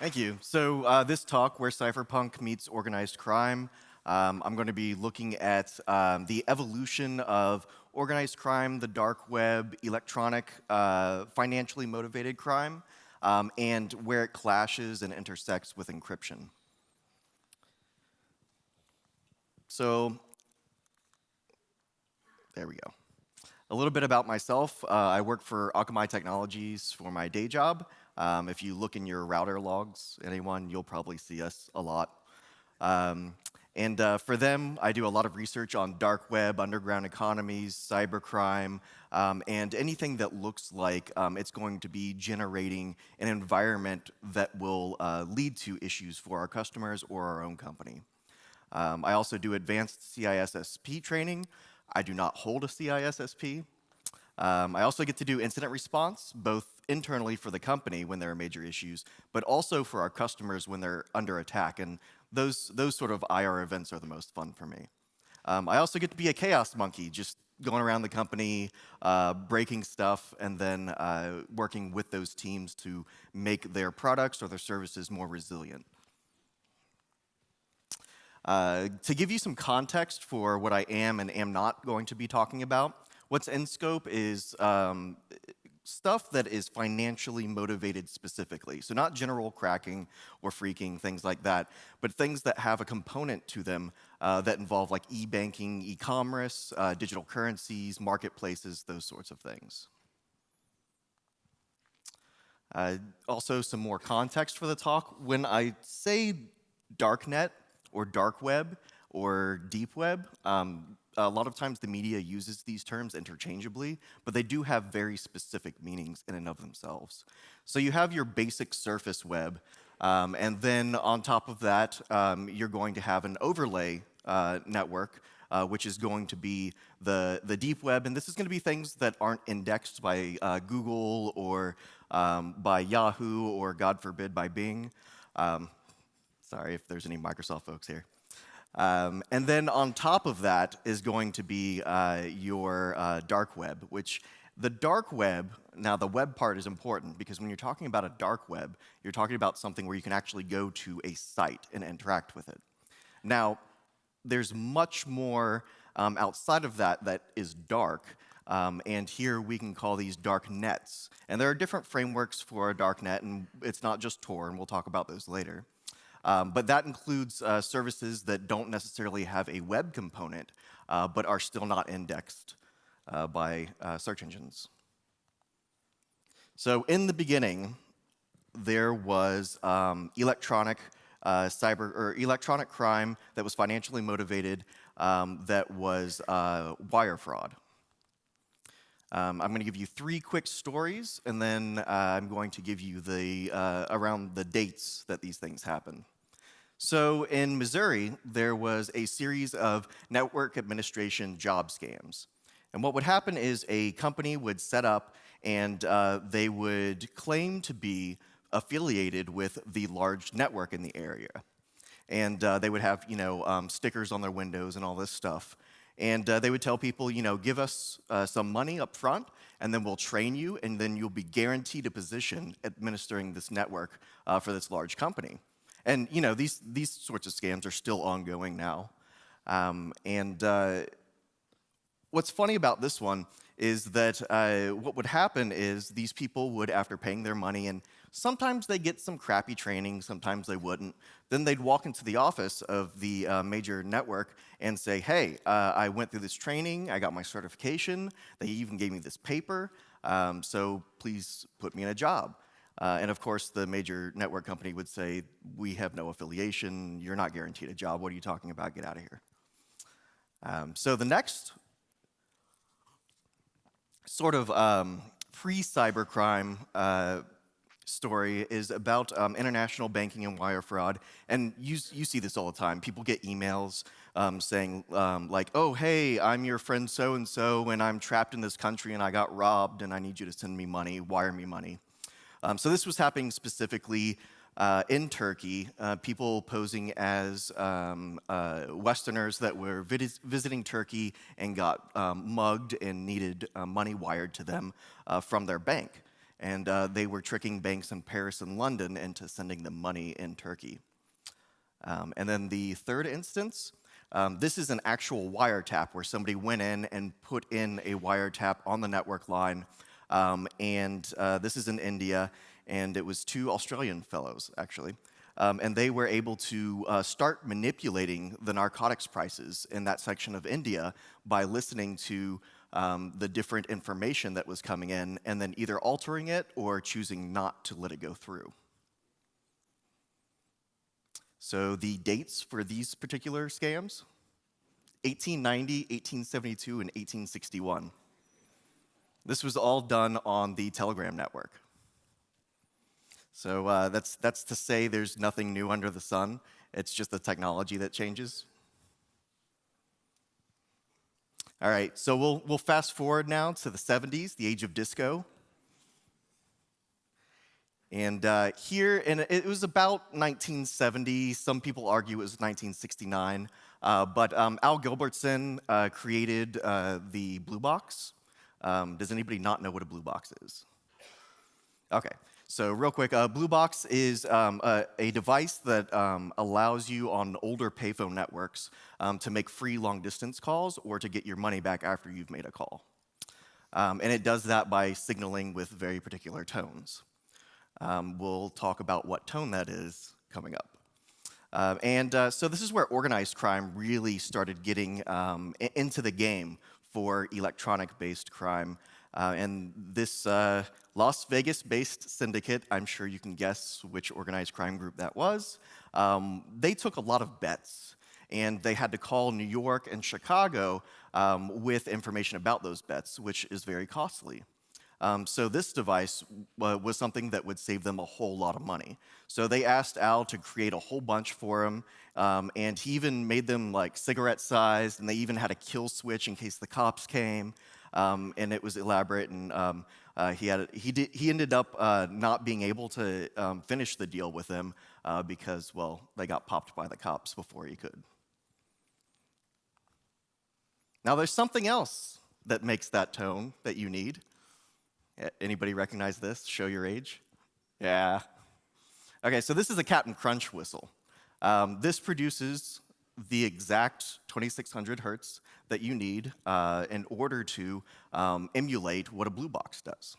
Thank you. So this talk, where cypherpunk meets organized crime, I'm going to be looking at the evolution of organized crime, the dark web, electronic, financially motivated crime, and where it clashes and intersects with encryption. So there we go. A little bit about myself. I work for Akamai Technologies for my day job. If you look in your router logs, anyone, you'll probably see us a lot. For them, I do a lot of research on dark web, underground economies, cybercrime, and anything that looks like it's going to be generating an environment that will lead to issues for our customers or our own company. I also do advanced CISSP training. I do not hold a CISSP. I also get to do incident response, both internally for the company when there are major issues, but also for our customers when they're under attack. And those sort of IR events are the most fun for me. I also get to be a chaos monkey, just going around the company, breaking stuff, and then working with those teams to make their products or their services more resilient. To give you some context for what I am and am not going to be talking about, what's in scope is stuff that is financially motivated specifically. So not general cracking or phreaking, things like that, but things that have a component to them that involve like e-banking, e-commerce, digital currencies, marketplaces, those sorts of things. Also, some more context for the talk. When I say Darknet, or dark web, or deep web. A lot of times the media uses these terms interchangeably, but they do have very specific meanings in and of themselves. So you have your basic surface web, and then on top of that, you're going to have an overlay network, which is going to be the deep web, and this is going to be things that aren't indexed by Google or by Yahoo or, God forbid, by Bing. Sorry if there's any Microsoft folks here. And then on top of that is going to be your dark web, which the dark web, now the web part is important because when you're talking about a dark web, you're talking about something where you can actually go to a site and interact with it. Now, there's much more outside of that that is dark, and here we can call these dark nets. And there are different frameworks for a dark net, and it's not just Tor, and we'll talk about those later. But that includes services that don't necessarily have a web component, but are still not indexed by search engines. So in the beginning, there was electronic crime that was financially motivated, that was wire fraud. I'm going to give you 3 quick stories, and then I'm going to give you around the dates that these things happen. So in Missouri, there was a series of network administration job scams. And what would happen is a company would set up, and they would claim to be affiliated with the large network in the area. And they would have, stickers on their windows and all this stuff. And they would tell people, give us some money up front, and then we'll train you, and then you'll be guaranteed a position administering this network for this large company. And these sorts of scams are still ongoing now. What's funny about this one is that what would happen is these people would, after paying their money, and sometimes they get some crappy training, sometimes they wouldn't, then they'd walk into the office of the major network and say, hey, I went through this training, I got my certification, they even gave me this paper, so please put me in a job. And of course, the major network company would say, we have no affiliation, you're not guaranteed a job, what are you talking about, get out of here. So the next sort of pre-cybercrime story is about international banking and wire fraud. And you see this all the time. People get emails saying like, oh, hey, I'm your friend so-and-so, and I'm trapped in this country, and I got robbed, and I need you to send me money, wire me money. So this was happening specifically in Turkey, people posing as Westerners that were visiting Turkey and got mugged and needed money wired to them from their bank. and they were tricking banks in Paris and London into sending them money in Turkey. And then the third instance, this is an actual wiretap where somebody went in and put in a wiretap on the network line, and this is in India, and it was two Australian fellows, actually. And they were able to start manipulating the narcotics prices in that section of India by listening to the different information that was coming in and then either altering it or choosing not to let it go through. So the dates for these particular scams, 1890, 1872, and 1861. This was all done on the Telegram network. So that's to say there's nothing new under the sun. It's just the technology that changes. All right, so we'll fast forward now to the 70s, the age of disco. And it was about 1970. Some people argue it was 1969. But Al Gilbertson created the blue box. Does anybody not know what a blue box is? Okay. So real quick, Blue Box is a device that allows you on older payphone networks to make free long-distance calls or to get your money back after you've made a call. And it does that by signaling with very particular tones. We'll talk about what tone that is coming up. So this is where organized crime really started getting into the game for electronic-based crime. And this Las Vegas-based syndicate, I'm sure you can guess which organized crime group that was, they took a lot of bets. And they had to call New York and Chicago with information about those bets, which is very costly. So this device was something that would save them a whole lot of money. So they asked Al to create a whole bunch for him, and he even made them like cigarette-sized, and they even had a kill switch in case the cops came, and it was elaborate. And he ended up not being able to finish the deal with them because, well, they got popped by the cops before he could. Now, there's something else that makes that tone that you need. Anybody recognize this? Show your age? Yeah. Okay, so this is a Captain Crunch whistle. This produces the exact 2600 hertz that you need in order to emulate what a blue box does.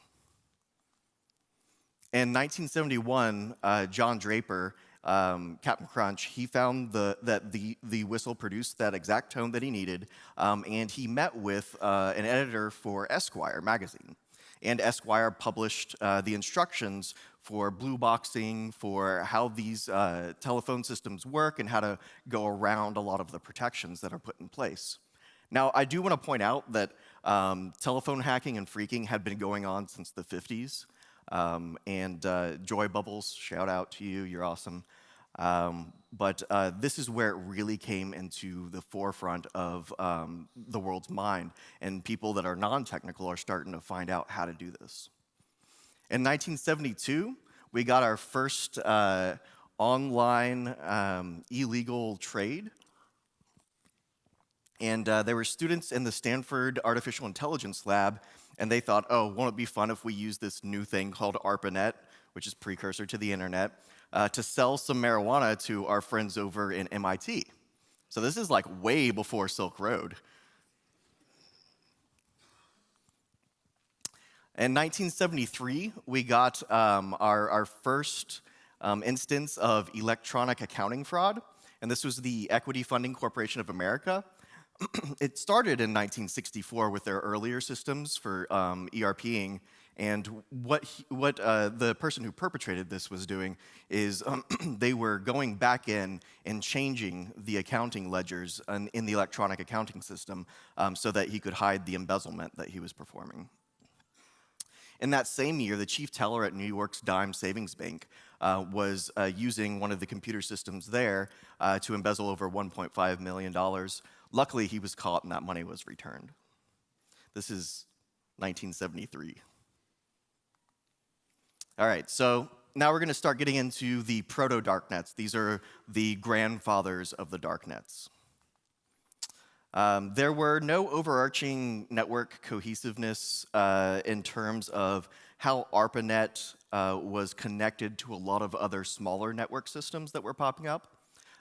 In 1971, John Draper, Captain Crunch, he found that the whistle produced that exact tone that he needed, and he met with an editor for Esquire magazine. And Esquire published the instructions for blue boxing, for how these telephone systems work, and how to go around a lot of the protections that are put in place. Now, I do want to point out that telephone hacking and phreaking had been going on since the 50s. Joy Bubbles, shout out to you, you're awesome. But this is where it really came into the forefront of the world's mind, and people that are non-technical are starting to find out how to do this. In 1972, we got our first online illegal trade, and there were students in the Stanford Artificial Intelligence Lab, and they thought, oh, won't it be fun if we use this new thing called ARPANET, which is precursor to the internet, to sell some marijuana to our friends over in MIT. So this is like way before Silk Road. In 1973, we got our first instance of electronic accounting fraud, and this was the Equity Funding Corporation of America. It started in 1964 with their earlier systems for ERPing, and what the person who perpetrated this was doing is they were going back in and changing the accounting ledgers in the electronic accounting system so that he could hide the embezzlement that he was performing. In that same year, the chief teller at New York's Dime Savings Bank was using one of the computer systems there to embezzle over $1.5 million. Luckily, he was caught and that money was returned. This is 1973. All right, so now we're going to start getting into the proto-darknets. These are the grandfathers of the darknets. There were no overarching network cohesiveness in terms of how ARPANET was connected to a lot of other smaller network systems that were popping up.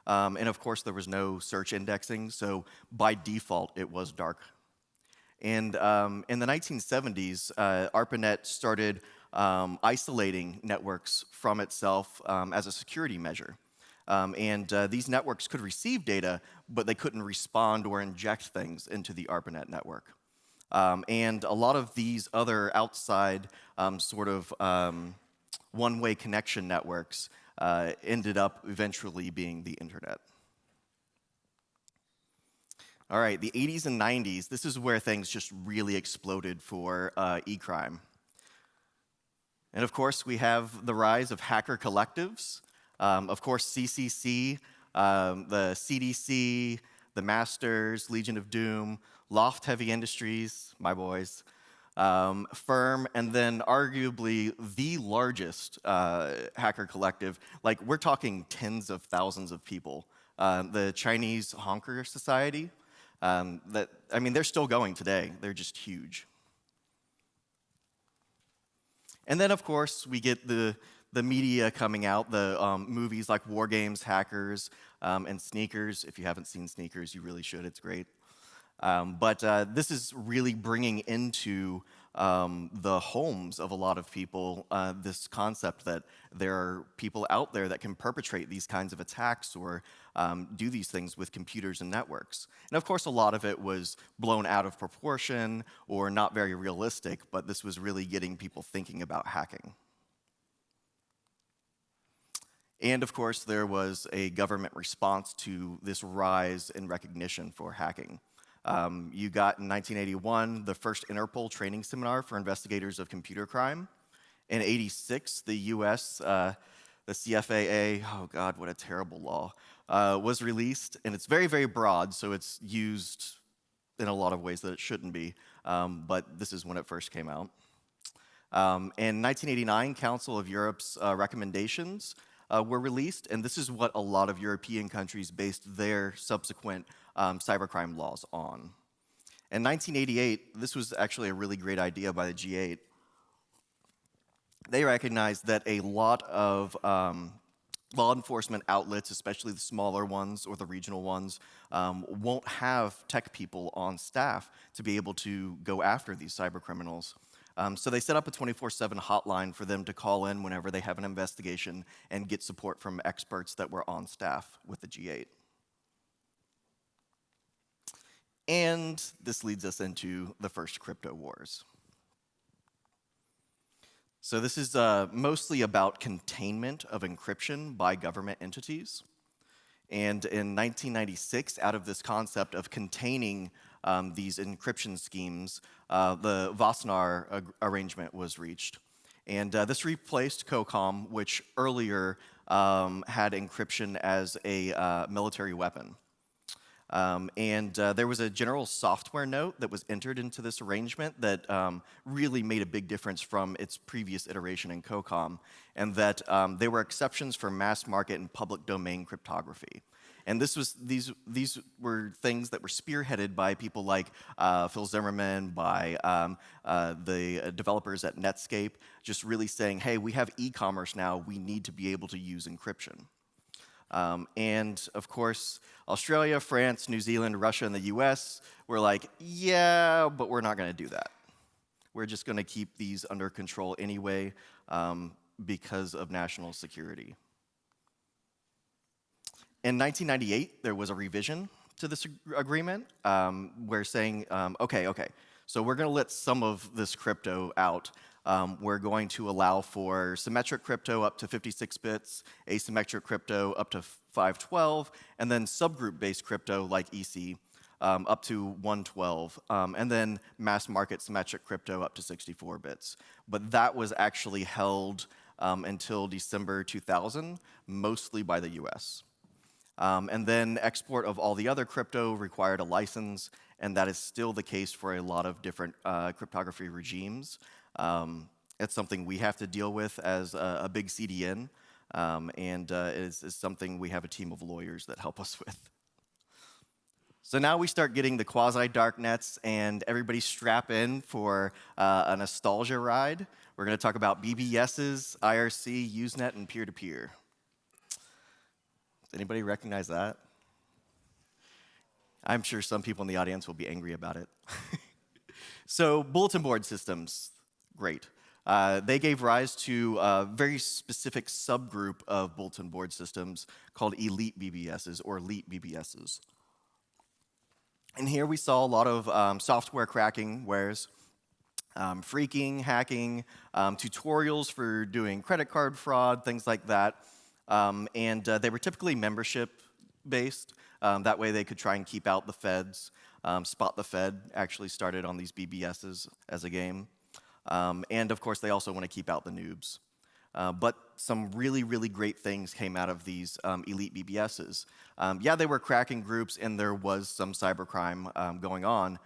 And of course, there was no search indexing, so by default, it was dark. And in the 1970s, ARPANET started isolating networks from itself as a security measure. These networks could receive data, but they couldn't respond or inject things into the ARPANET network. And a lot of these other outside one-way connection networks ended up eventually being the internet. All right, the 80s and 90s, this is where things just really exploded for e-crime. And of course, we have the rise of hacker collectives. Of course, CCC, the CDC, the Masters, Legion of Doom, Loft Heavy Industries, my boys, Firm, and then arguably the largest hacker collective. Like, we're talking tens of thousands of people. The Chinese Honker Society, they're still going today. They're just huge. And then, of course, we get the media coming out, the movies like War Games, Hackers, and Sneakers. If you haven't seen Sneakers, you really should. It's great. But this is really bringing into the homes of a lot of people this concept that there are people out there that can perpetrate these kinds of attacks or do these things with computers and networks. And of course, a lot of it was blown out of proportion or not very realistic, but this was really getting people thinking about hacking. And of course, there was a government response to this rise in recognition for hacking. You got in 1981 the first Interpol training seminar for investigators of computer crime. In 86, the US, the CFAA, oh God, what a terrible law, was released. And it's very, very broad, so it's used in a lot of ways that it shouldn't be. But this is when it first came out. In 1989, Council of Europe's recommendations were released, and this is what a lot of European countries based their subsequent cybercrime laws on. In 1988, this was actually a really great idea by the G8. They recognized that a lot of law enforcement outlets, especially the smaller ones or the regional ones, won't have tech people on staff to be able to go after these cybercriminals. So they set up a 24/7 hotline for them to call in whenever they have an investigation and get support from experts that were on staff with the G8. And this leads us into the first crypto wars. So this is mostly about containment of encryption by government entities. And in 1996, out of this concept of containing these encryption schemes, the Wassenaar arrangement was reached. And this replaced COCOM, which earlier had encryption as a military weapon. There was a general software note that was entered into this arrangement that really made a big difference from its previous iteration in COCOM, and that there were exceptions for mass market and public domain cryptography. And these were things that were spearheaded by people like Phil Zimmerman, by the developers at Netscape, just really saying, hey, we have e-commerce now, we need to be able to use encryption. And of course, Australia, France, New Zealand, Russia, and the US were like, yeah, but we're not gonna do that. We're just gonna keep these under control anyway because of national security. In 1998, there was a revision to this agreement where saying, okay, so we're gonna let some of this crypto out. We're going to allow for symmetric crypto up to 56 bits, asymmetric crypto up to 512, and then subgroup-based crypto like EC up to 112, and then mass market symmetric crypto up to 64 bits. But that was actually held until December 2000, mostly by the US. And then export of all the other crypto required a license, and that is still the case for a lot of different cryptography regimes. It's something we have to deal with as a big CDN, and is something we have a team of lawyers that help us with. So now we start getting the quasi-darknets, and everybody strap in for a nostalgia ride. We're going to talk about BBSs, IRC, Usenet, and peer-to-peer. Does anybody recognize that? I'm sure some people in the audience will be angry about it. So bulletin board systems, great. They gave rise to a very specific subgroup of bulletin board systems called elite BBSs or elite BBSs. And here we saw a lot of software cracking wares, phreaking, hacking, tutorials for doing credit card fraud, things like that. And they were typically membership-based. That way they could try and keep out the feds. Spot the Fed actually started on these BBSs as a game. And of course, they also want to keep out the noobs. But some really, really great things came out of these elite BBSs. Yeah, they were cracking groups, and there was some cybercrime going on.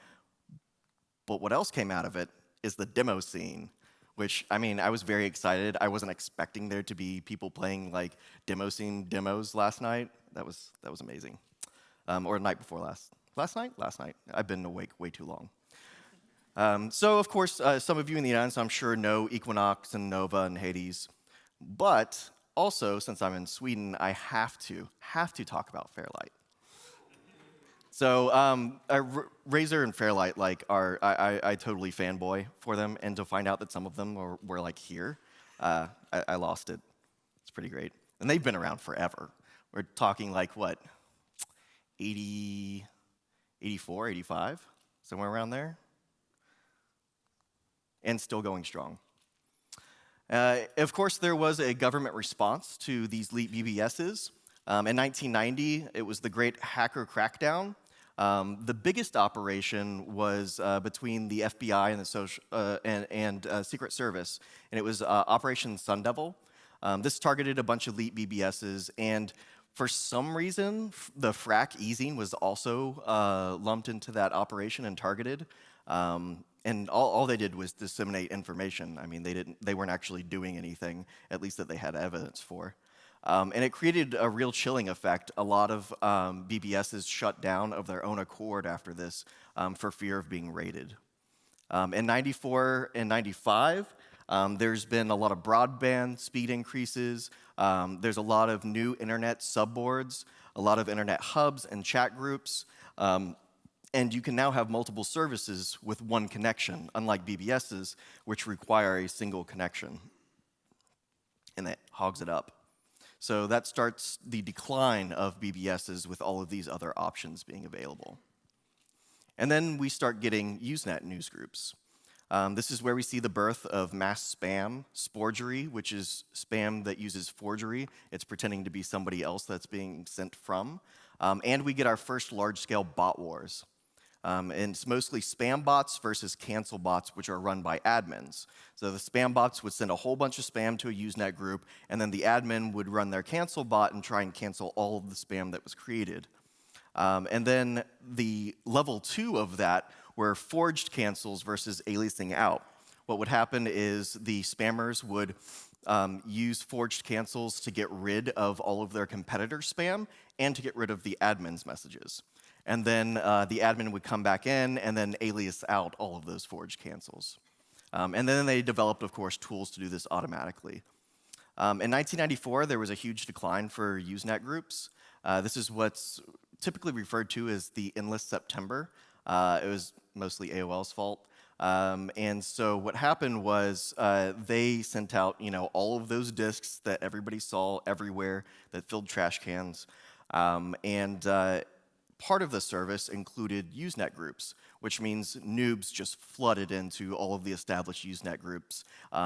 But what else came out of it is the demo scene, which, I mean, I was very excited. I wasn't expecting there to be people playing like demo scene demos last night. That was amazing. Or the night before last. Last night? Last night. I've been awake way too long. So, of course, some of you in the audience, I'm sure, know Equinox and Nova and Hades. But also, since I'm in Sweden, I have to talk about Fairlight. So, Razer and Fairlight, like, I totally fanboy for them, and to find out that some of them were like here, I lost it. It's pretty great. And they've been around forever. We're talking like, what, 80, 84, 85, somewhere around there? And still going strong. Of course, there was a government response to these elite BBSs. In 1990, it was the Great Hacker Crackdown. The biggest operation was between the FBI and the Secret Service, and it was Operation Sun Devil. This targeted a bunch of elite BBSs, and for some reason, the frac easing was also lumped into that operation and targeted. And all they did was disseminate information. I mean, they weren't actually doing anything, at least that they had evidence for. And it created a real chilling effect. A lot of BBSs shut down of their own accord after this for fear of being raided. In 94 and 95, there's been a lot of broadband speed increases. There's a lot of new internet subboards, a lot of internet hubs and chat groups. And you can now have multiple services with one connection, unlike BBSs, which require a single connection. And that hogs it up. So that starts the decline of BBSs with all of these other options being available. And then we start getting Usenet newsgroups. This is where we see the birth of mass spam, sporgery, which is spam that uses forgery. It's pretending to be somebody else that's being sent from. And we get our first large-scale bot wars. And it's mostly spam bots versus cancel bots, which are run by admins. So the spam bots would send a whole bunch of spam to a Usenet group, and then the admin would run their cancel bot and try and cancel all of the spam that was created. And then the level 2 of that were forged cancels versus aliasing out. What would happen is the spammers would use forged cancels to get rid of all of their competitor spam and to get rid of the admin's messages. And then the admin would come back in and then alias out all of those forged cancels. And then they developed, of course, tools to do this automatically. In 1994, there was a huge decline for Usenet groups. This is what's typically referred to as the Endless September. It was mostly AOL's fault. And so what happened was they sent out, all of those disks that everybody saw everywhere that filled trash cans. Part of the service included Usenet groups, which means noobs just flooded into all of the established Usenet groups.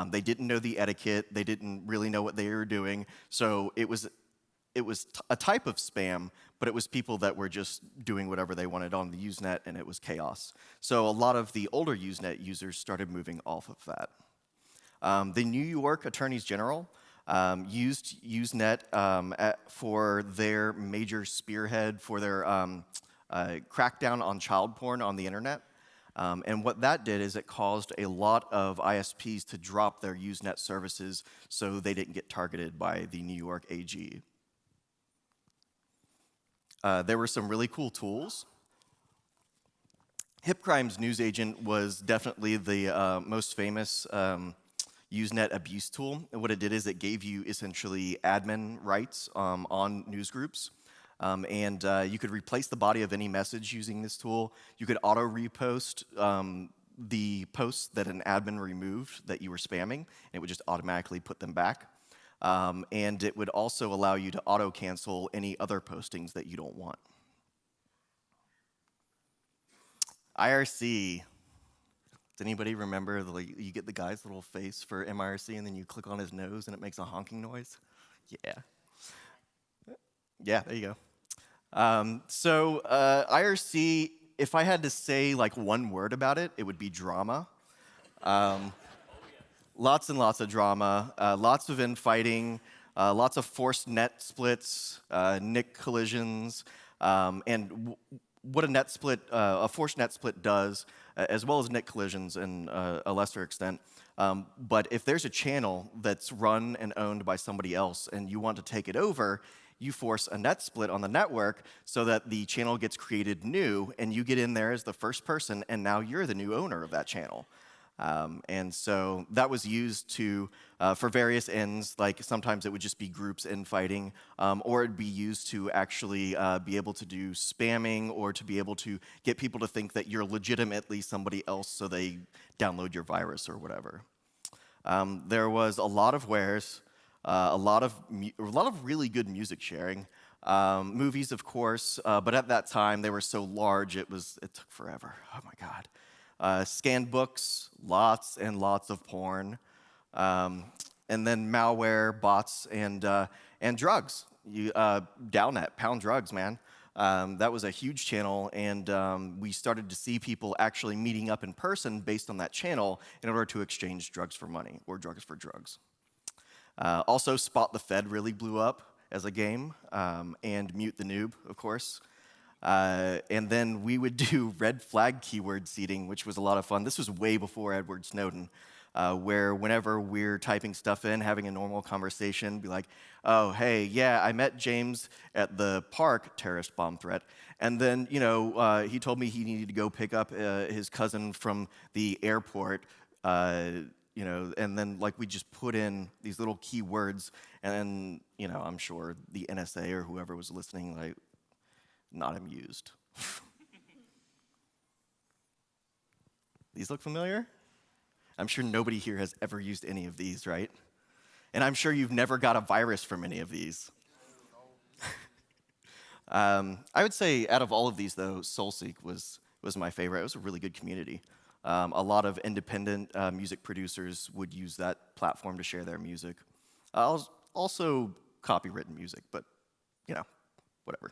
They didn't know the etiquette. They didn't really know what they were doing. So it was a type of spam, but it was people that were just doing whatever they wanted on the Usenet, and it was chaos. So a lot of the older Usenet users started moving off of that. The New York Attorneys General used Usenet for their major spearhead for their crackdown on child porn on the internet. And what that did is it caused a lot of ISPs to drop their Usenet services so they didn't get targeted by the New York AG. There were some really cool tools Hipcrime's news agent was definitely the most famous Usenet abuse tool. And what it did is it gave you essentially admin rights on news groups. And you could replace the body of any message using this tool. You could auto-repost the posts that an admin removed that you were spamming, and it would just automatically put them back. And it would also allow you to auto-cancel any other postings that you don't want. IRC. Does anybody remember, you get the guy's little face for MIRC, and then you click on his nose, and it makes a honking noise? Yeah. Yeah, there you go. So IRC, if I had to say like one word about it, it would be drama. Lots and lots of drama, lots of infighting, lots of forced net splits, NIC collisions, and what a forced net split does, as well as NIC collisions in a lesser extent. But if there's a channel that's run and owned by somebody else and you want to take it over, you force a net split on the network so that the channel gets created new and you get in there as the first person and now you're the new owner of that channel. And so that was used for various ends, like sometimes it would just be groups infighting, or it'd be used to actually be able to do spamming or to be able to get people to think that you're legitimately somebody else so they download your virus or whatever. There was a lot of wares, a lot of really good music sharing. Movies, of course, but at that time they were so large it took forever. Oh my God. Scanned books, lots and lots of porn, and then malware, bots, and drugs. Darknet, pound drugs, man. That was a huge channel, and we started to see people actually meeting up in person based on that channel in order to exchange drugs for money or drugs for drugs. Also, Spot the Fed really blew up as a game, and Mute the Noob, of course. And then we would do red flag keyword seeding, which was a lot of fun. This was way before Edward Snowden, where whenever we're typing stuff in, having a normal conversation, be like, oh, hey, yeah, I met James at the park, terrorist bomb threat. And then, he told me he needed to go pick up his cousin from the airport, and then we just put in these little keywords, and then, I'm sure the NSA or whoever was listening, not amused. These look familiar? I'm sure nobody here has ever used any of these, right? And I'm sure you've never got a virus from any of these. I would say out of all of these, though, SoulSeek was my favorite. It was a really good community. A lot of independent music producers would use that platform to share their music. Also copywritten music, but, whatever.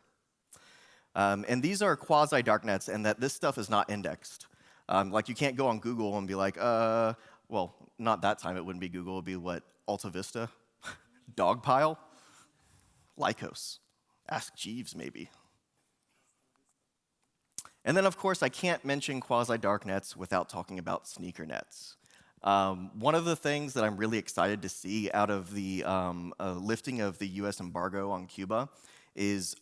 And these are quasi-darknets, and that this stuff is not indexed. You can't go on Google and be like, well, not that time, it wouldn't be Google, it would be what, Alta Vista? Dogpile? Lycos. Ask Jeeves, maybe. And then, of course, I can't mention quasi-darknets without talking about sneaker nets. One of the things that I'm really excited to see out of the lifting of the US embargo on Cuba is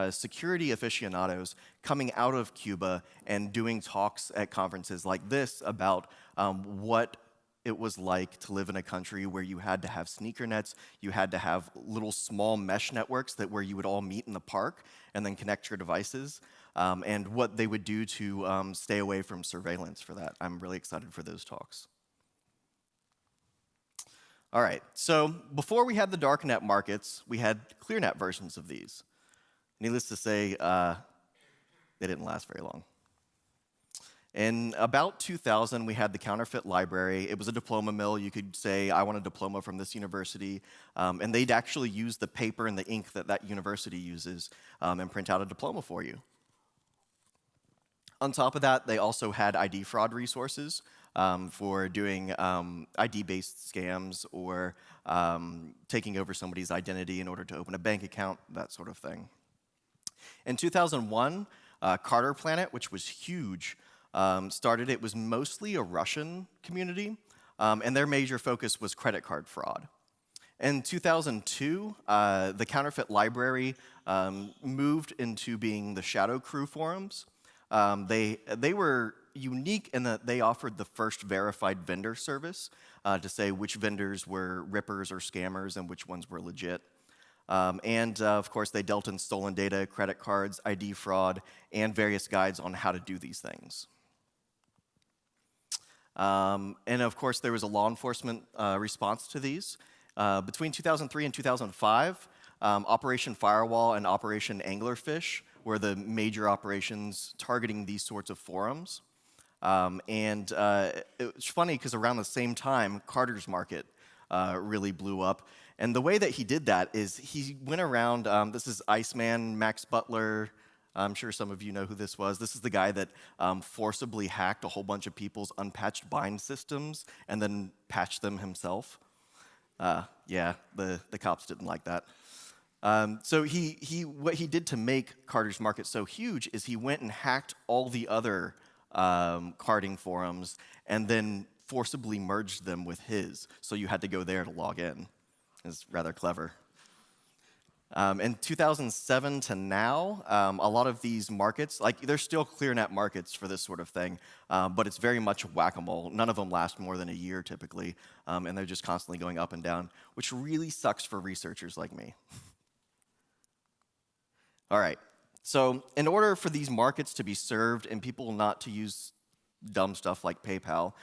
security aficionados coming out of Cuba and doing talks at conferences like this about what it was like to live in a country where you had to have sneaker nets, you had to have little small mesh networks where you would all meet in the park and then connect your devices, and what they would do to stay away from surveillance for that. I'm really excited for those talks. All right, so before we had the darknet markets, we had clearnet versions of these. Needless to say, they didn't last very long. In about 2000, we had the counterfeit library. It was a diploma mill. You could say, I want a diploma from this university. And they'd actually use the paper and the ink that university uses and print out a diploma for you. On top of that, they also had ID fraud resources for doing ID-based scams or taking over somebody's identity in order to open a bank account, that sort of thing. In 2001, Carter Planet, which was huge, started. It was mostly a Russian community, and their major focus was credit card fraud. In 2002, the counterfeit library moved into being the Shadow Crew forums, They were unique in that they offered the first verified vendor service to say which vendors were rippers or scammers and which ones were legit. Of course, they dealt in stolen data, credit cards, ID fraud, and various guides on how to do these things. And of course, there was a law enforcement response to these. Between 2003 and 2005, Operation Firewall and Operation Anglerfish were the major operations targeting these sorts of forums. It's funny because around the same time, Carter's Market really blew up. And the way that he did that is he went around, this is Iceman, Max Butler. I'm sure some of you know who this was. This is the guy that forcibly hacked a whole bunch of people's unpatched bind systems and then patched them himself. Yeah, the cops didn't like that. So what he did to make Carter's Market so huge is he went and hacked all the other carding forums and then forcibly merged them with his. So you had to go there to log in. It's rather clever. In 2007 to now, a lot of these markets, like they're still ClearNet markets for this sort of thing, but it's very much whack-a-mole. None of them last more than a year typically, and they're just constantly going up and down, which really sucks for researchers like me. All right, so in order for these markets to be served and people not to use dumb stuff like PayPal,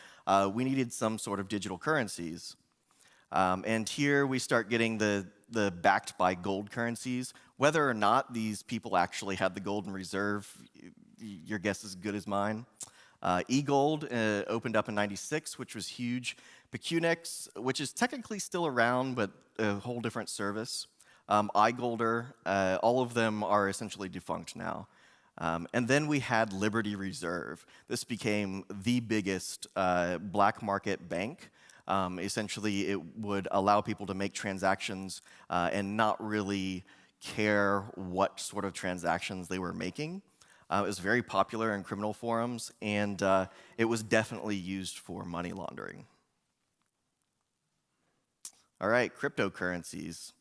we needed some sort of digital currencies. And here we start getting the backed by gold currencies. Whether or not these people actually had the gold in reserve, your guess is as good as mine. eGold opened up in '96, which was huge. Pecunix, which is technically still around, but a whole different service. iGolder, all of them are essentially defunct now. And then we had Liberty Reserve. This became the biggest black market bank. Essentially, it would allow people to make transactions and not really care what sort of transactions they were making. It was very popular in criminal forums, and it was definitely used for money laundering. All right, cryptocurrencies.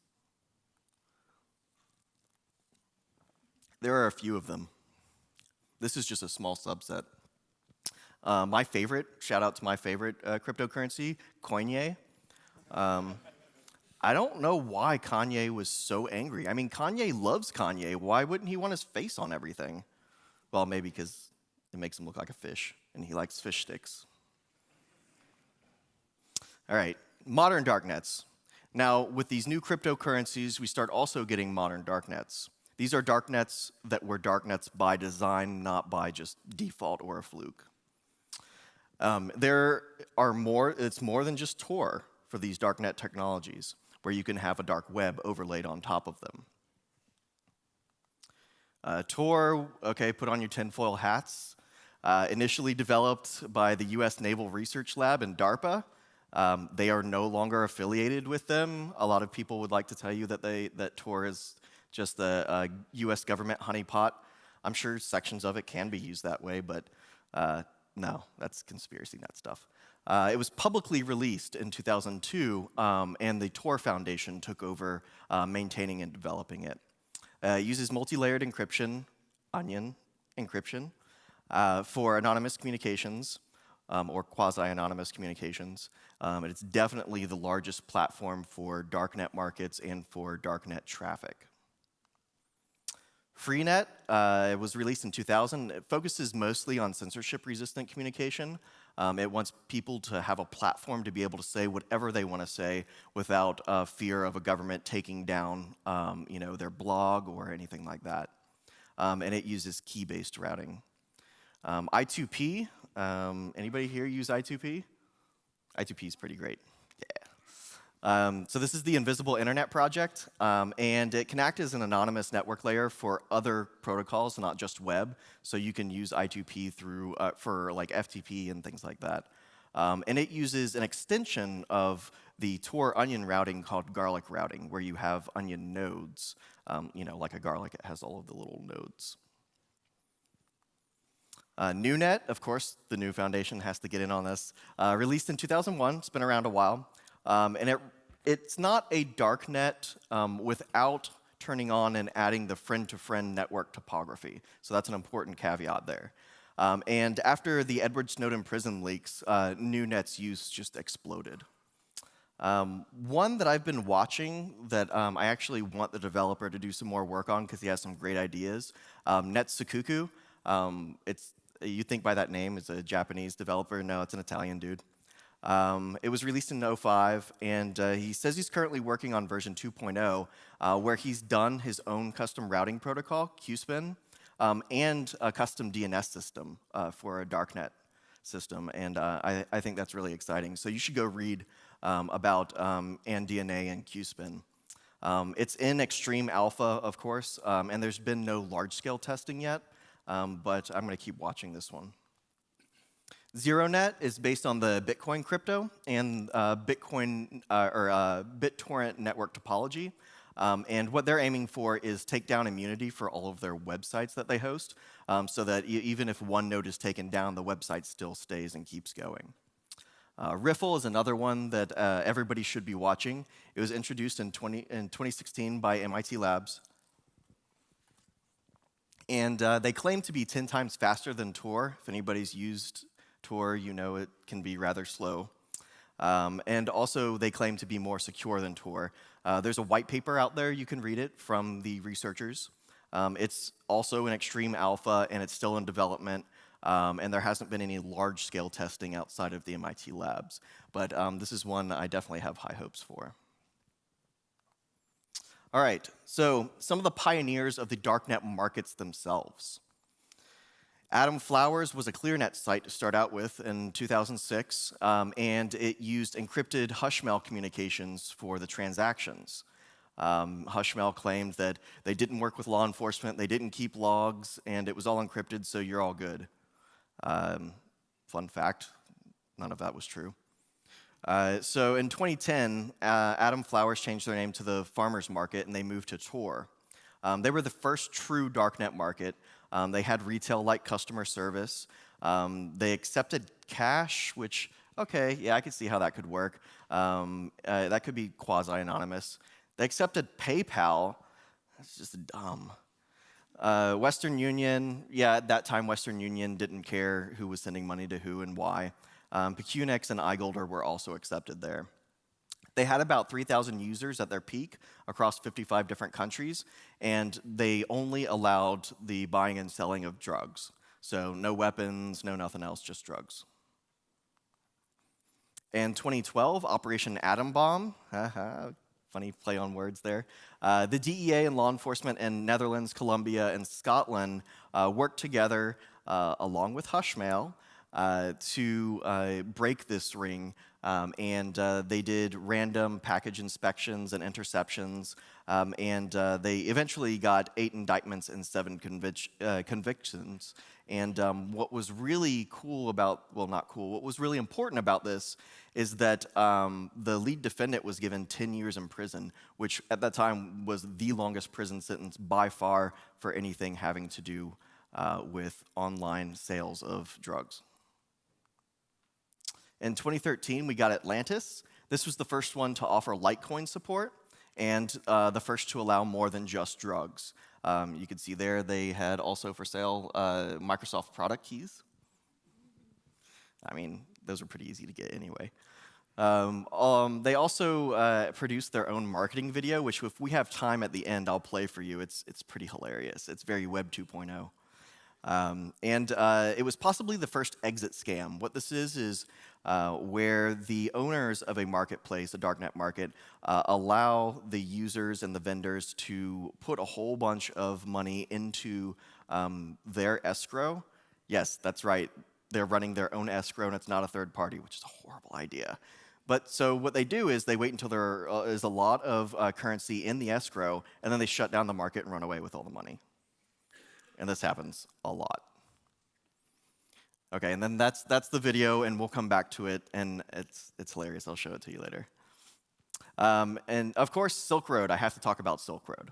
There are a few of them. This is just a small subset. My favorite, shout out to my favorite cryptocurrency, Coinye. I don't know why Kanye was so angry. I mean, Kanye loves Kanye. Why wouldn't he want his face on everything? Well, maybe because it makes him look like a fish, and he likes fish sticks. All right, modern darknets. Now, with these new cryptocurrencies, we start also getting modern darknets. These are darknets that were darknets by design, not by just default or a fluke. It's more than just Tor for these darknet technologies, where you can have a dark web overlaid on top of them. Tor, okay, put on your tinfoil hats. Initially developed by the US Naval Research Lab and DARPA. They are no longer affiliated with them. A lot of people would like to tell you that Tor is just a US government honeypot. I'm sure sections of it can be used that way, but no, that's conspiracy nut stuff. It was publicly released in 2002, and the Tor Foundation took over maintaining and developing it. It uses multi-layered encryption, onion encryption, for anonymous communications, or quasi-anonymous communications. It's definitely the largest platform for darknet markets and for darknet traffic. Freenet was released in 2000. It focuses mostly on censorship-resistant communication. It wants people to have a platform to be able to say whatever they want to say without fear of a government taking down their blog or anything like that. And it uses key-based routing. I2P, anybody here use I2P? I2P is pretty great. So this is the Invisible Internet Project, and it can act as an anonymous network layer for other protocols, not just web. So you can use I2P for like FTP and things like that. And it uses an extension of the Tor onion routing called garlic routing, where you have onion nodes. Like a garlic, it has all of the little nodes. NewNet, of course, the new foundation has to get in on this. Released in 2001, it's been around a while. And it's not a darknet without turning on and adding the friend-to-friend network topography. So that's an important caveat there. And after the Edward Snowden prison leaks, NewNet's use just exploded. One that I've been watching that I actually want the developer to do some more work on because he has some great ideas, Netsukuku. You think by that name, it's a Japanese developer. No, it's an Italian dude. It was released in '05, and he says he's currently working on version 2.0, where he's done his own custom routing protocol, QSpin, and a custom DNS system for a Darknet system, and I think that's really exciting. So you should go read about AnDNA and QSpin. It's in extreme alpha, of course, and there's been no large-scale testing yet, but I'm going to keep watching this one. ZeroNet is based on the Bitcoin crypto and BitTorrent network topology. And what they're aiming for is takedown immunity for all of their websites that they host, so that even if one node is taken down, the website still stays and keeps going. Riffle is another one that everybody should be watching. It was introduced in 2016 by MIT Labs. And they claim to be 10 times faster than Tor. If anybody's used Tor, you know it can be rather slow. And also, they claim to be more secure than Tor. There's a white paper out there, you can read it, from the researchers. It's also in extreme alpha, and it's still in development, and there hasn't been any large-scale testing outside of the MIT labs. But this is one I definitely have high hopes for. All right, so some of the pioneers of the Darknet markets themselves. Adam Flowers was a ClearNet site to start out with in 2006, and it used encrypted Hushmail communications for the transactions. Hushmail claimed that they didn't work with law enforcement, they didn't keep logs, and it was all encrypted, so you're all good. Fun fact, none of that was true. So in 2010, Adam Flowers changed their name to the Farmers Market, and they moved to Tor. They were the first true Darknet market. They had retail-like customer service. They accepted cash, which, okay, yeah, I could see how that could work. That could be quasi-anonymous. They accepted PayPal. That's just dumb. Western Union, yeah, at that time, Western Union didn't care who was sending money to who and why. Pecunix and iGolder were also accepted there. They had about 3,000 users at their peak across 55 different countries, and they only allowed the buying and selling of drugs. So no weapons, no nothing else, just drugs. In 2012, Operation Atom Bomb, funny play on words there. The DEA and law enforcement in Netherlands, Colombia, and Scotland worked together along with Hushmail to break this ring, and they did random package inspections and interceptions, and they eventually got 8 indictments and 7 convictions. And what was really cool about, well, not cool, what was really important about this is that the lead defendant was given 10 years in prison, which at that time was the longest prison sentence by far for anything having to do with online sales of drugs. In 2013, we got Atlantis. This was the first one to offer Litecoin support and the first to allow more than just drugs. You can see there they had also for sale Microsoft product keys. I mean, those are pretty easy to get anyway. They also produced their own marketing video, which if we have time at the end, I'll play for you. It's pretty hilarious. It's very Web 2.0. And it was possibly the first exit scam. What this is where the owners of a marketplace, a darknet market, allow the users and the vendors to put a whole bunch of money into their escrow. Yes, that's right. They're running their own escrow, and it's not a third party, which is a horrible idea. But so what they do is they wait until there is a lot of currency in the escrow, and then they shut down the market and run away with all the money. And this happens a lot. Okay, and then that's the video, and we'll come back to it, and it's hilarious. I'll show it to you later. And of course, Silk Road. I have to talk about Silk Road.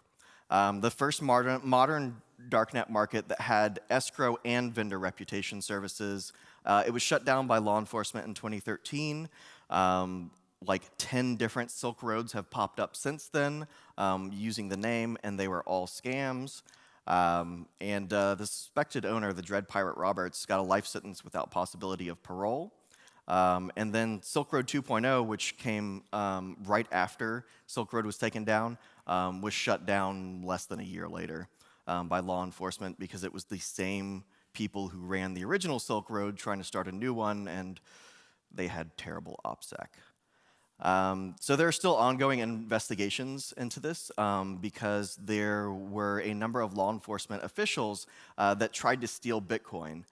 The first modern darknet market that had escrow and vendor reputation services. It was shut down by law enforcement in 2013. like 10 different Silk Roads have popped up since then using the name, and they were all scams. The suspected owner, the Dread Pirate Roberts, got a life sentence without possibility of parole. And then Silk Road 2.0, which came right after Silk Road was taken down, was shut down less than a year later by law enforcement because it was the same people who ran the original Silk Road trying to start a new one, and they had terrible OPSEC. So there are still ongoing investigations into this because there were a number of law enforcement officials that tried to steal Bitcoin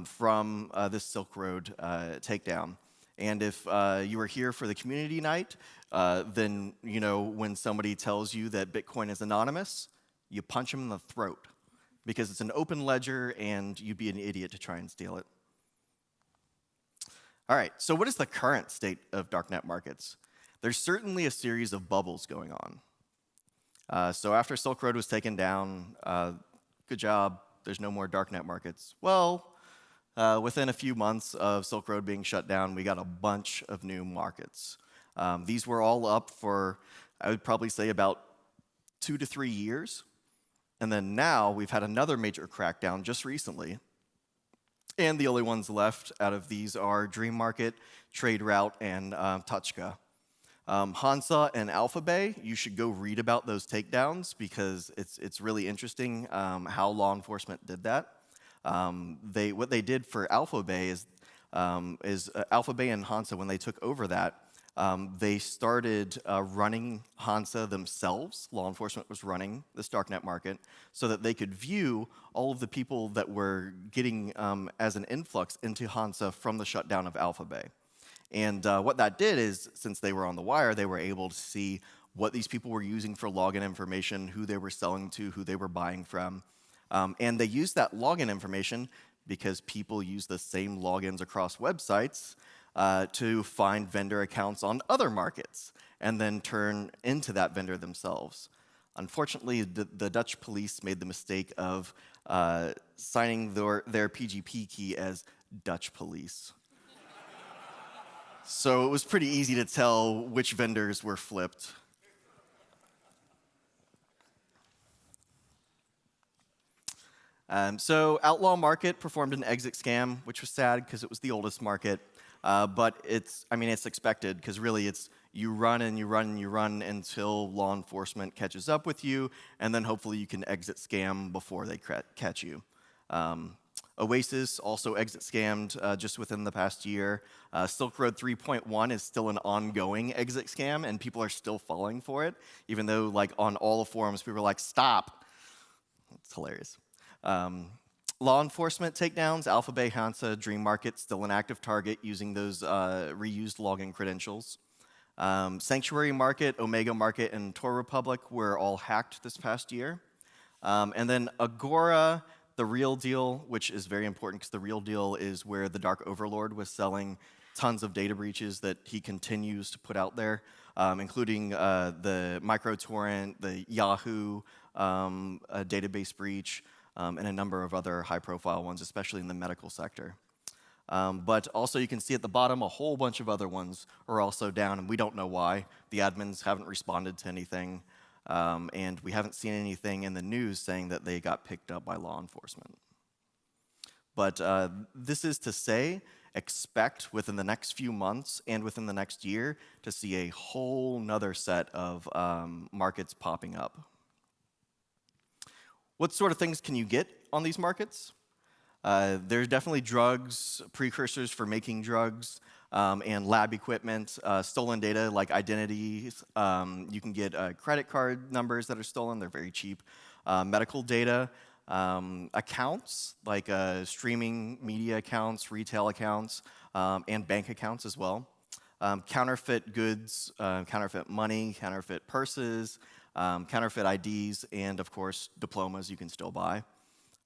from this Silk Road takedown. And if you were here for the community night, then you know when somebody tells you that Bitcoin is anonymous, you punch them in the throat because it's an open ledger and you'd be an idiot to try and steal it. All right, so what is the current state of darknet markets? There's certainly a series of bubbles going on. So after Silk Road was taken down, good job, there's no more darknet markets. Well, within a few months of Silk Road being shut down, we got a bunch of new markets. These were all up for, I would probably say, about 2 to 3 years. And then now we've had another major crackdown just recently. And the only ones left out of these are Dream Market, Trade Route, and Touchka. Hansa and Alphabay, you should go read about those takedowns because it's really interesting how law enforcement did that. What they did for Alphabay is Alphabay and Hansa, when they took over that, they started running Hansa themselves. Law enforcement was running this darknet market so that they could view all of the people that were getting as an influx into Hansa from the shutdown of Alphabay. And what that did is, since they were on the wire, they were able to see what these people were using for login information, who they were selling to, who they were buying from. And they used that login information because people use the same logins across websites to find vendor accounts on other markets and then turn into that vendor themselves. Unfortunately, the Dutch police made the mistake of signing their PGP key as Dutch police. So it was pretty easy to tell which vendors were flipped. So Outlaw Market performed an exit scam, which was sad because it was the oldest market. But it's expected because really it's you run and you run and you run until law enforcement catches up with you, and then hopefully you can exit scam before they catch you. Oasis also exit scammed just within the past year. Silk Road 3.1 is still an ongoing exit scam, and people are still falling for it, even though like on all the forums people are like, stop. It's hilarious. Law enforcement takedowns, Alphabay, Hansa, Dream Market, still an active target using those reused login credentials. Sanctuary Market, Omega Market, and Tor Republic were all hacked this past year. And then Agora, The Real Deal, which is very important because The Real Deal is where the Dark Overlord was selling tons of data breaches that he continues to put out there, including the MicroTorrent, the Yahoo database breach, and a number of other high-profile ones, especially in the medical sector. But also you can see at the bottom a whole bunch of other ones are also down, and we don't know why. The admins haven't responded to anything, and we haven't seen anything in the news saying that they got picked up by law enforcement. But this is to say, expect within the next few months and within the next year to see a whole nother set of markets popping up. What sort of things can you get on these markets? There's definitely drugs, precursors for making drugs, and lab equipment, stolen data like identities. You can get credit card numbers that are stolen. They're very cheap. Medical data, accounts like streaming media accounts, retail accounts, and bank accounts as well. Counterfeit goods, counterfeit money, counterfeit purses, counterfeit IDs, and of course, diplomas you can still buy.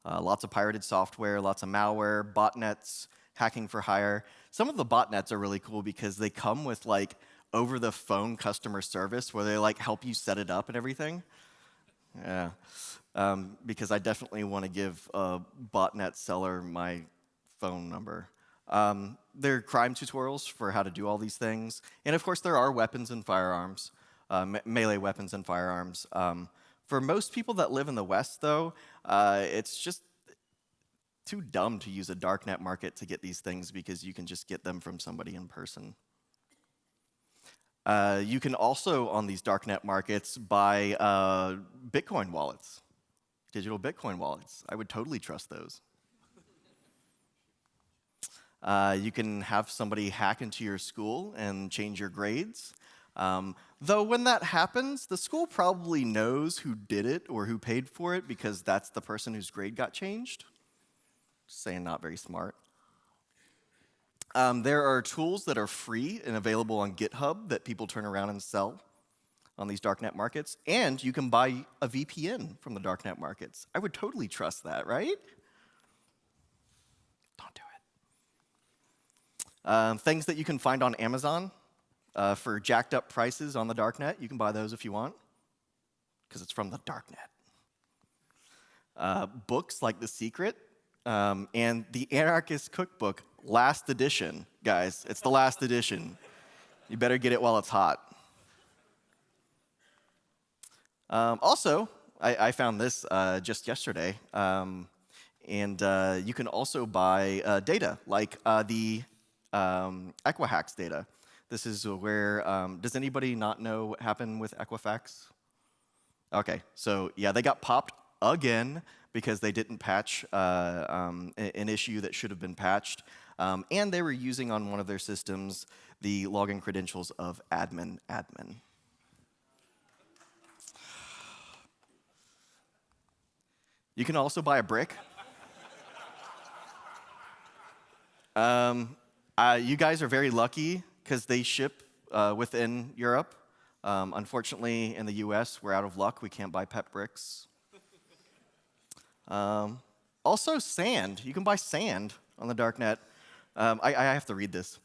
Lots of pirated software, lots of malware, botnets, hacking for hire. Some of the botnets are really cool because they come with like over-the-phone customer service where they like help you set it up and everything. Yeah, because I definitely want to give a botnet seller my phone number. there are crime tutorials for how to do all these things. And of course, there are weapons and firearms, melee weapons and firearms. For most people that live in the West, though, it's just too dumb to use a darknet market to get these things because you can just get them from somebody in person. You can also, on these darknet markets, buy Bitcoin wallets, digital Bitcoin wallets. I would totally trust those. You can have somebody hack into your school and change your grades. Though when that happens, the school probably knows who did it or who paid for it because that's the person whose grade got changed. Just saying, not very smart. There are tools that are free and available on GitHub that people turn around and sell on these darknet markets. And you can buy a VPN from the darknet markets. I would totally trust that, right? Don't do it. Things that you can find on Amazon for jacked up prices on the darknet. You can buy those if you want, because it's from the darknet. Books like The Secret and The Anarchist Cookbook, last edition, guys. It's the last edition. You better get it while it's hot. Also, I found this just yesterday, and you can also buy data, like the Equifax data. This is where, does anybody not know what happened with Equifax? Okay, so yeah, they got popped again because they didn't patch an issue that should have been patched. And they were using on one of their systems the login credentials of admin. You can also buy a brick. You guys are very lucky because they ship within Europe. Unfortunately, in the US, we're out of luck. We can't buy pet bricks. Also, sand. You can buy sand on the darknet. I have to read this.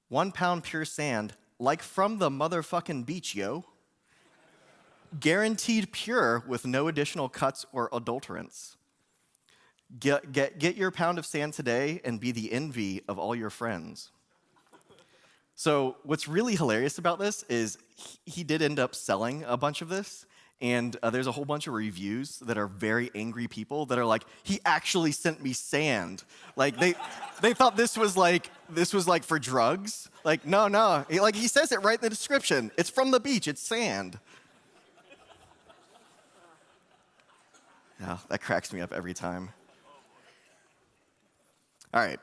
1 pound pure sand, like from the motherfucking beach, yo. Guaranteed pure with no additional cuts or adulterants. Get your pound of sand today and be the envy of all your friends. So what's really hilarious about this is he did end up selling a bunch of this, and there's a whole bunch of reviews that are very angry people that are like, he actually sent me sand. Like they thought this was like for drugs. Like no, he says it right in the description. It's from the beach. It's sand. Yeah, that cracks me up every time. All right.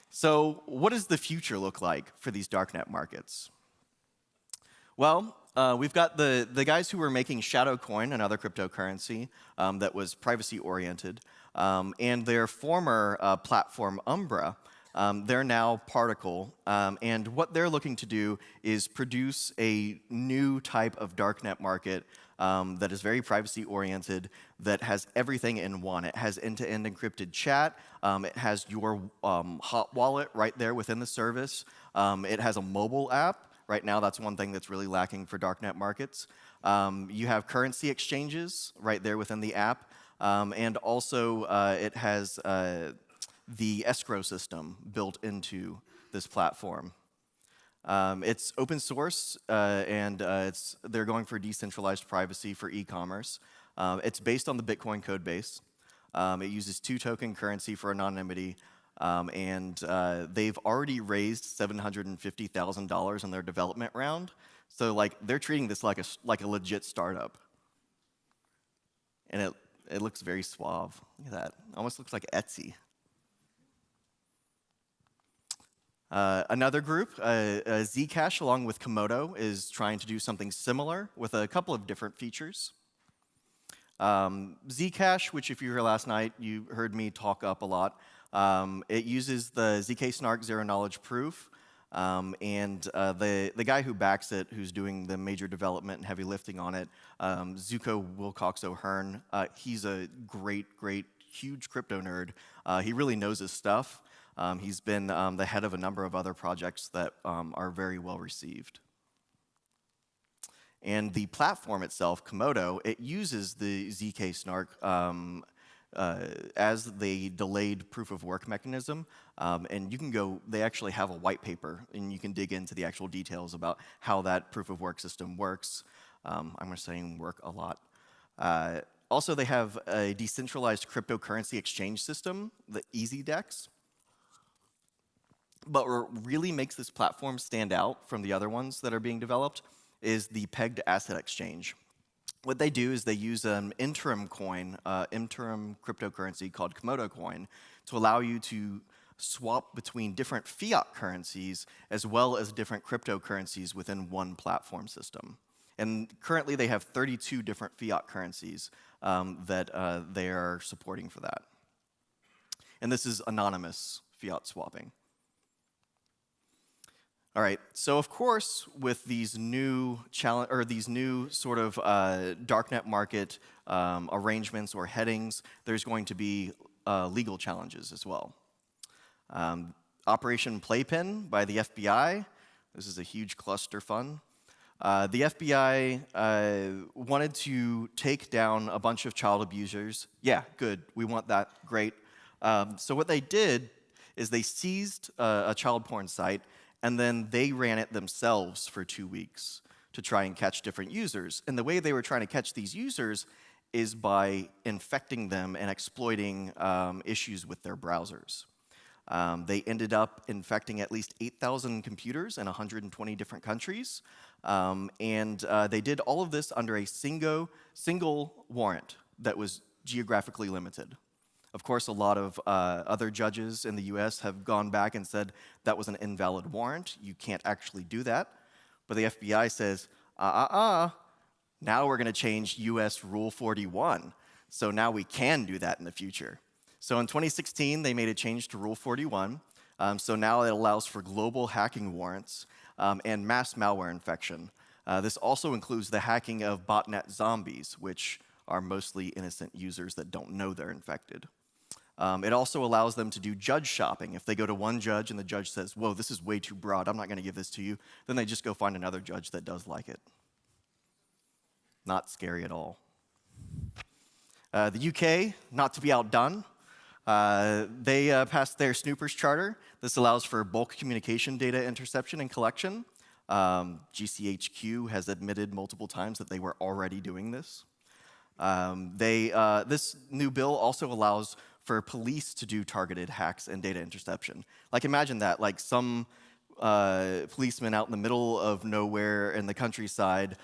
So what does the future look like for these darknet markets? Well, we've got the guys who were making Shadow Coin, another cryptocurrency that was privacy-oriented, and their former platform, Umbra. They're now Particle, and what they're looking to do is produce a new type of darknet market that is very privacy-oriented, that has everything in one. It has end-to-end encrypted chat. It has your hot wallet right there within the service. It has a mobile app. Right now, that's one thing that's really lacking for darknet markets. You have currency exchanges right there within the app. And also, it has the escrow system built into this platform. It's open source, and they're going for decentralized privacy for e-commerce. It's based on the Bitcoin code base. It uses 2-token currency for anonymity, and they've already raised $750,000 in their development round. So they're treating this like a legit startup. And it looks very suave. Look at that. Almost looks like Etsy. Another group, Zcash, along with Komodo, is trying to do something similar with a couple of different features. Zcash, which if you were here last night, you heard me talk up a lot. It uses the ZK Snark zero-knowledge proof, and the guy who backs it, who's doing the major development and heavy lifting on it, Zuko Wilcox O'Hearn, he's a great, huge crypto nerd. He really knows his stuff. He's been the head of a number of other projects that are very well received. And the platform itself, Komodo, it uses the ZK Snark as they delayed proof of work mechanism. And you can go, they actually have a white paper, and you can dig into the actual details about how that proof of work system works. I'm going to say work a lot. Also, they have a decentralized cryptocurrency exchange system, the EasyDex. But what really makes this platform stand out from the other ones that are being developed is the pegged asset exchange. What they do is they use an interim coin, interim cryptocurrency called Komodo coin, to allow you to swap between different fiat currencies as well as different cryptocurrencies within one platform system. And currently they have 32 different fiat currencies that they are supporting for that. And this is anonymous fiat swapping. All right, so of course, with these new sort of darknet market arrangements or headings, there's going to be legal challenges as well. Operation Playpen by the FBI. This is a huge cluster fun. The FBI wanted to take down a bunch of child abusers. Yeah, good, we want that, great. So what they did is they seized a child porn site, and then they ran it themselves for 2 weeks to try and catch different users. And the way they were trying to catch these users is by infecting them and exploiting issues with their browsers. They ended up infecting at least 8,000 computers in 120 different countries. And they did all of this under a single warrant that was geographically limited. Of course, a lot of other judges in the US have gone back and said that was an invalid warrant. You can't actually do that. But the FBI says, now we're going to change US Rule 41. So now we can do that in the future. So in 2016, they made a change to Rule 41. So now it allows for global hacking warrants and mass malware infection. This also includes the hacking of botnet zombies, which are mostly innocent users that don't know they're infected. It also allows them to do judge shopping. If they go to one judge and the judge says, whoa, this is way too broad, I'm not going to give this to you, then they just go find another judge that does like it. Not scary at all. The UK, not to be outdone, they passed their Snoopers Charter. This allows for bulk communication data interception and collection. GCHQ has admitted multiple times that they were already doing this. This new bill also allows for police to do targeted hacks and data interception. Like imagine that, like some policeman out in the middle of nowhere in the countryside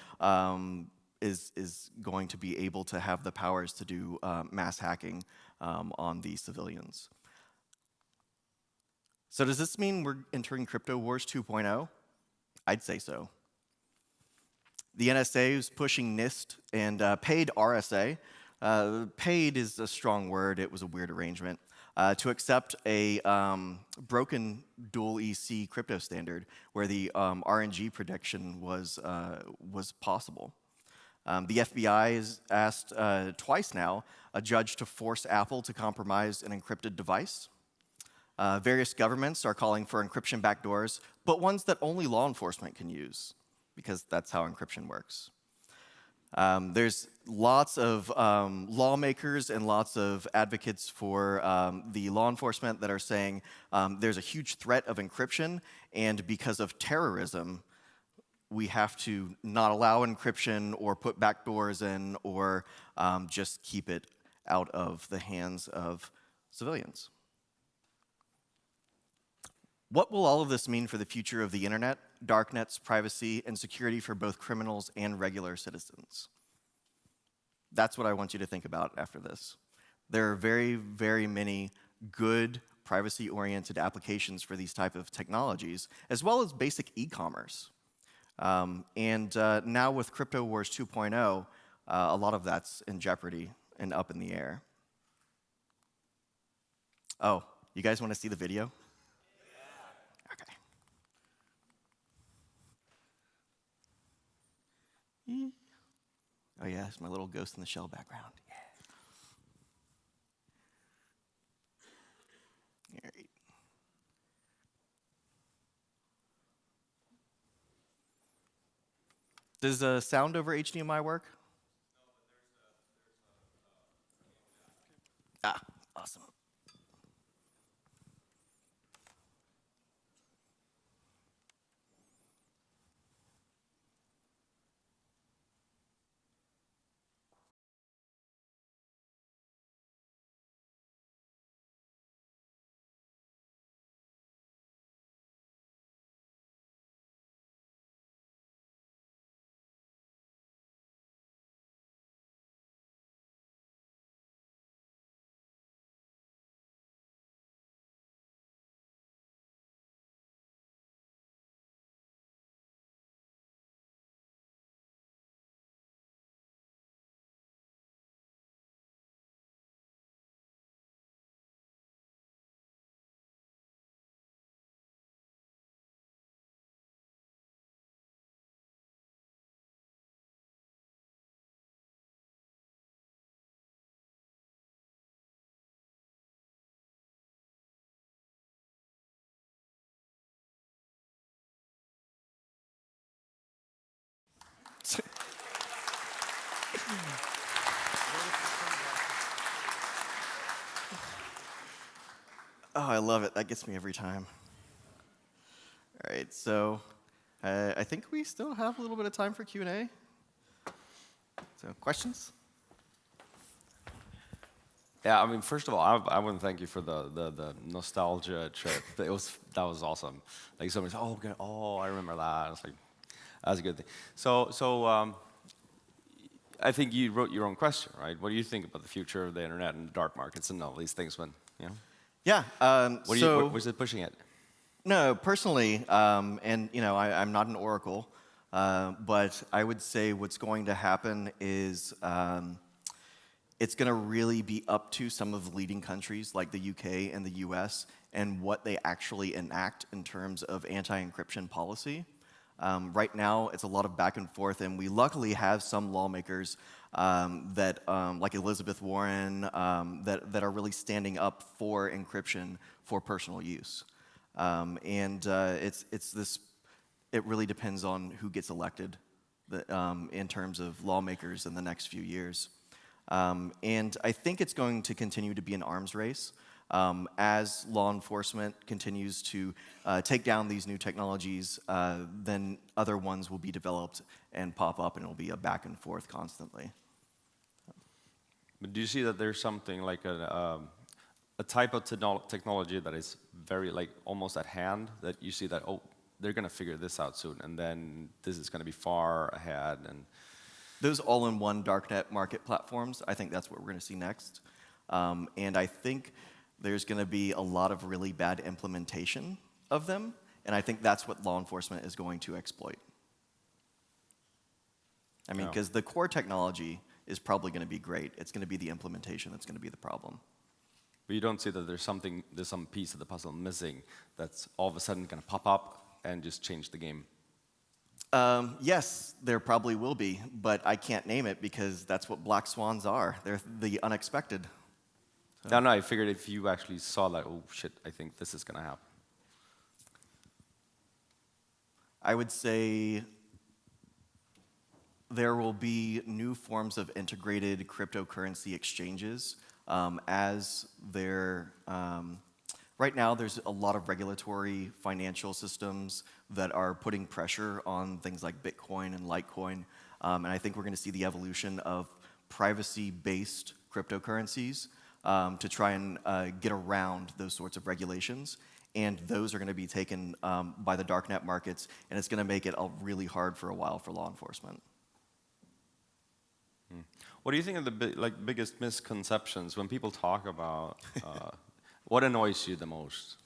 is going to be able to have the powers to do mass hacking on the civilians. So does this mean we're entering Crypto Wars 2.0? I'd say so. The NSA is pushing NIST and paid RSA. Paid is a strong word. It was a weird arrangement. To accept a broken dual EC crypto standard where the RNG prediction was possible. The FBI has asked twice now a judge to force Apple to compromise an encrypted device. Various governments are calling for encryption backdoors, but ones that only law enforcement can use, because that's how encryption works. There's lots of lawmakers and lots of advocates for the law enforcement that are saying there's a huge threat of encryption, and because of terrorism, we have to not allow encryption or put backdoors in or just keep it out of the hands of civilians. What will all of this mean for the future of the internet, darknets, privacy, and security for both criminals and regular citizens? That's what I want you to think about after this. There are very, very many good privacy-oriented applications for these type of technologies, as well as basic e-commerce. Now with Crypto Wars 2.0, a lot of that's in jeopardy and up in the air. Oh, you guys want to see the video? Oh yeah, it's my little Ghost in the Shell background. Yeah. All right. Does sound over HDMI work? Oh, I love it. That gets me every time. All right, so I think we still have a little bit of time for Q&A. So, questions? Yeah, I mean, first of all, I want to thank you for the nostalgia trip. That was awesome. Like somebody said, oh, okay, oh, I remember that. It's like, that's a good thing. So I think you wrote your own question, right? What do you think about the future of the internet and the dark markets and all these things when, you know? Yeah. What was it pushing it? No, personally, and I'm not an oracle, but I would say what's going to happen is it's going to really be up to some of the leading countries like the UK and the US and what they actually enact in terms of anti-encryption policy. Right now, it's a lot of back and forth, and we luckily have some lawmakers that, like Elizabeth Warren, that are really standing up for encryption for personal use. It really depends on who gets elected in terms of lawmakers in the next few years. And I think it's going to continue to be an arms race. As law enforcement continues to take down these new technologies, then other ones will be developed and pop up, and it'll be a back and forth constantly. But do you see that there's something like a type of technology that is very, like, almost at hand, that you see that, oh, they're going to figure this out soon, and then this is going to be far ahead? And those all-in-one Darknet market platforms, I think that's what we're going to see next. And I think there's going to be a lot of really bad implementation of them, and I think that's what law enforcement is going to exploit. I mean, because the core technology is probably going to be great. It's going to be the implementation that's going to be the problem. But you don't see that there's some piece of the puzzle missing that's all of a sudden going to pop up and just change the game? Yes, there probably will be, but I can't name it because that's what black swans are. They're the unexpected. So. No, I figured if you actually saw that, oh shit, I think this is going to happen. I would say there will be new forms of integrated cryptocurrency exchanges as there. Right now, there's a lot of regulatory financial systems that are putting pressure on things like Bitcoin and Litecoin, and I think we're going to see the evolution of privacy-based cryptocurrencies to try and get around those sorts of regulations, and those are going to be taken by the darknet markets, and it's going to make it really hard for a while for law enforcement. What do you think are the biggest misconceptions when people talk about what annoys you the most?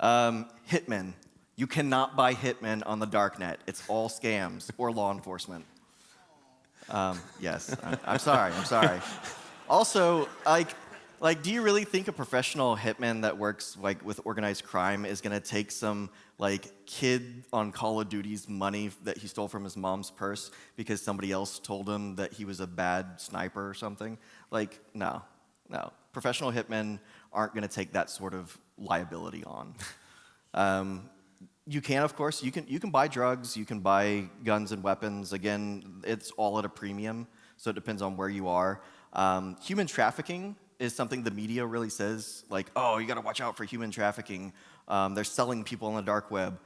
Hitmen. You cannot buy hitmen on the darknet. It's all scams or law enforcement. Yes, I'm sorry. Also, do you really think a professional hitman that works with organized crime is gonna take some kid on Call of Duty's money that he stole from his mom's purse because somebody else told him that he was a bad sniper or something? No. Professional hitmen aren't gonna take that sort of liability on. You can, of course, you can buy drugs, you can buy guns and weapons. Again, it's all at a premium, so it depends on where you are. Human trafficking is something the media really says, oh, you gotta watch out for human trafficking. They're selling people on the dark web.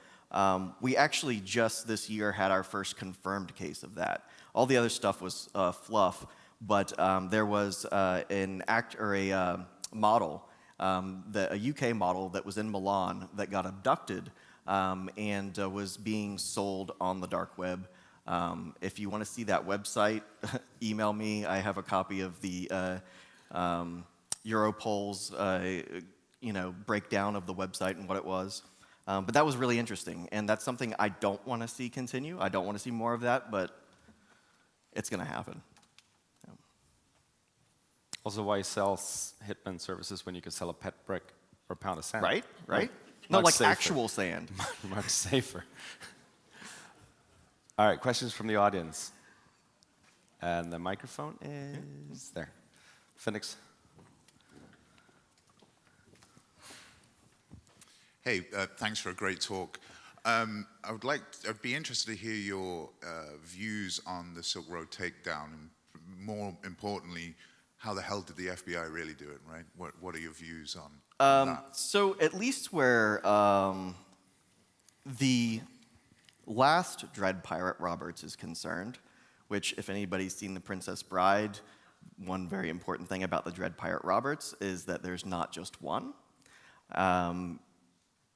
We actually just this year had our first confirmed case of that. All the other stuff was fluff, but there was a model, a UK model that was in Milan that got abducted and was being sold on the dark web. If you want to see that website, email me. I have a copy of the Europol's breakdown of the website and what it was. But that was really interesting, and that's something I don't want to see continue. I don't want to see more of that, but it's going to happen. Yeah. Also, why sell hitman services when you can sell a pet brick for a pound of sand? Right? No, like safer. Actual sand. Much safer. All right, questions from the audience. And the microphone is there. Phoenix. Hey, thanks for a great talk. I'd be interested to hear your views on the Silk Road takedown, and more importantly, how the hell did the FBI really do it, right? What are your views on that? So at least where the last Dread Pirate Roberts is concerned, which if anybody's seen The Princess Bride, one very important thing about the Dread Pirate Roberts is that there's not just one.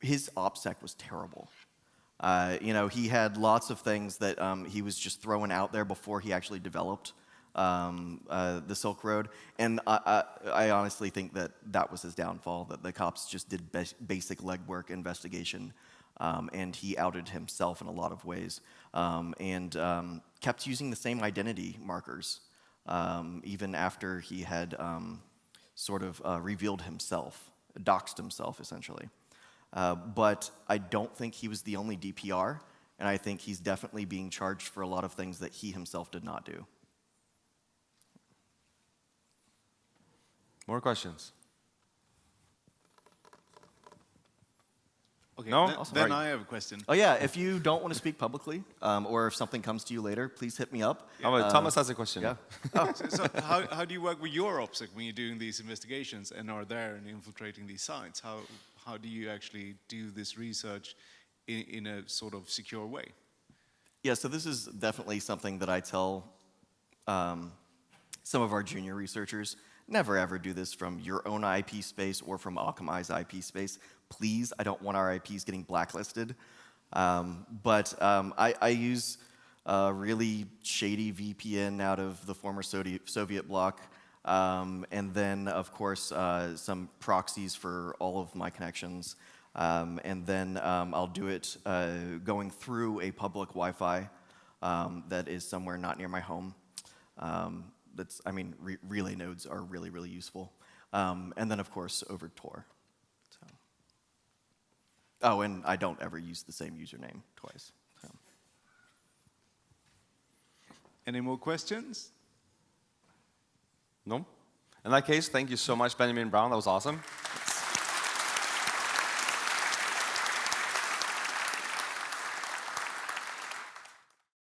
His OPSEC was terrible. He had lots of things that he was just throwing out there before he actually developed the Silk Road. And I honestly think that was his downfall, that the cops just did basic legwork investigation, and he outed himself in a lot of ways, and kept using the same identity markers, even after he had sort of revealed himself, doxed himself, essentially. But I don't think he was the only DPR, and I think he's definitely being charged for a lot of things that he himself did not do. More questions? Okay, No? then I have a question. Oh yeah, if you don't want to speak publicly, or if something comes to you later, please hit me up. Thomas has a question. Yeah. So how do you work with your OPSEC when you're doing these investigations and are there and infiltrating these sites? How do you actually do this research in a sort of secure way? Yeah, so this is definitely something that I tell some of our junior researchers. Never ever do this from your own IP space or from Akamai's IP space. Please, I don't want our IPs getting blacklisted. But I use a really shady VPN out of the former Soviet bloc. And then, of course, some proxies for all of my connections. And then I'll do it going through a public Wi-Fi that is somewhere not near my home. Relay nodes are really, really useful. And then, of course, over Tor. So. Oh, and I don't ever use the same username twice. So. Any more questions? No? In that case, thank you so much, Benjamin Brown. That was awesome.